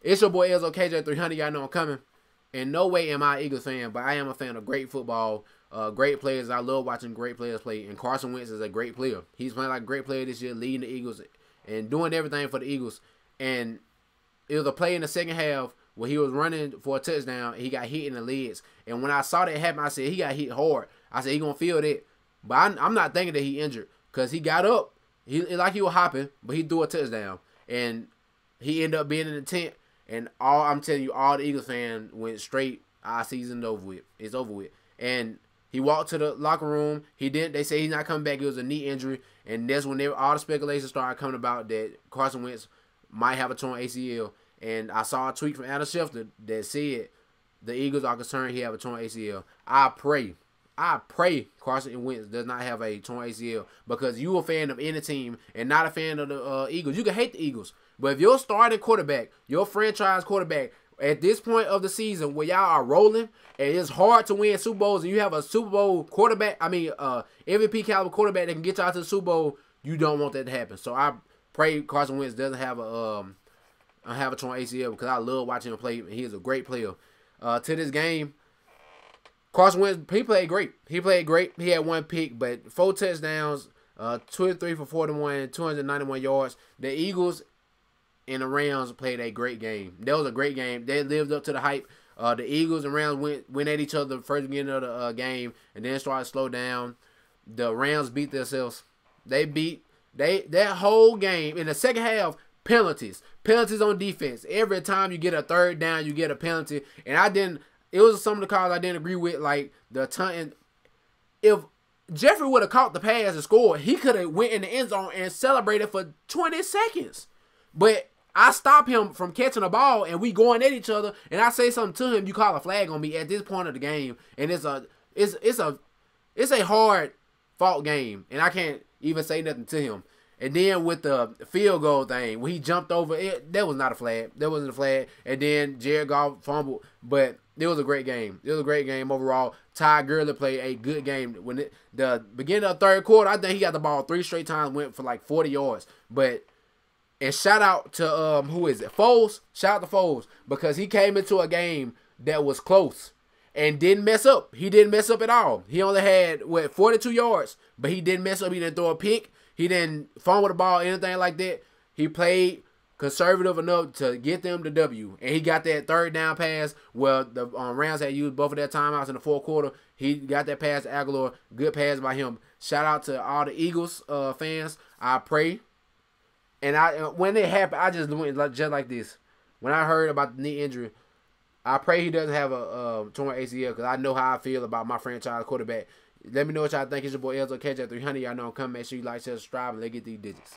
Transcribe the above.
It's your boy Elzo KJ300. Y'all know I'm coming. In no way am I an Eagles fan, but I am a fan of great football, great players. I love watching great players play, and Carson Wentz is a great player. He's playing like a great player this year, leading the Eagles and doing everything for the Eagles. And it was a play in the second half where he was running for a touchdown. He got hit in the legs. And when I saw that happen, I said, he got hit hard. I said, he going to feel that. But I'm not thinking that he injured because he got up. Like he was hopping, but he threw a touchdown. And he ended up being in the tent. And I'm telling you, all the Eagles fans went straight, our season over with. It's over with. And he walked to the locker room. They say he's not coming back. It was a knee injury. And that's when all the speculation started coming about that Carson Wentz might have a torn ACL. And I saw a tweet from Adam Schefter that said the Eagles are concerned he have a torn ACL. I pray Carson Wentz does not have a torn ACL, because you a fan of any team and not a fan of the Eagles. You can hate the Eagles, but if your starting quarterback, your franchise quarterback, at this point of the season where y'all are rolling and it's hard to win Super Bowls, and you have a Super Bowl quarterback, MVP caliber quarterback that can get y'all to the Super Bowl, you don't want that to happen. So I pray Carson Wentz doesn't have a torn ACL, because I love watching him play. He is a great player. To this game, Carson Wentz, he played great. He had one pick, but 4 touchdowns, 23 for 41, 291 yards. The Eagles and the Rams played a great game. That was a great game. They lived up to the hype. The Eagles and Rams went at each other the first beginning of the game, and then started to slow down. The Rams beat themselves. That whole game in the second half. Penalties on defense. Every time you get a third down, you get a penalty. And it was some of the calls I didn't agree with, like the ton. If Jeffrey would have caught the pass and scored, he could have went in the end zone and celebrated for 20 seconds. But I stop him from catching the ball, and we going at each other, and I say something to him, you call a flag on me at this point of the game, and it's a hard fought game, and I can't even say nothing to him. And then with the field goal thing, when he jumped over it, that was not a flag. That wasn't a flag. And then Jared Goff fumbled. But it was a great game. It was a great game overall. Ty Gurley played a good game. When the beginning of the third quarter, I think he got the ball 3 straight times, went for like 40 yards. And shout out to, who is it? Foles. Shout out to Foles. Because he came into a game that was close and didn't mess up. He didn't mess up at all. He only had, 42 yards. But he didn't mess up. He didn't throw a pick. He didn't fumble the ball, anything like that. He played conservative enough to get them the W. And he got that third down pass where the Rams had used both of their timeouts in the fourth quarter. He got that pass to Aguilar. Good pass by him. Shout out to all the Eagles fans. I pray. And when it happened, I just went just like this. When I heard about the knee injury, I pray he doesn't have a torn ACL, because I know how I feel about my franchise quarterback. Let me know what y'all think. It's your boy Elzo KJ300. Y'all know I'm coming. Make sure you like, share, subscribe, and let's get these digits.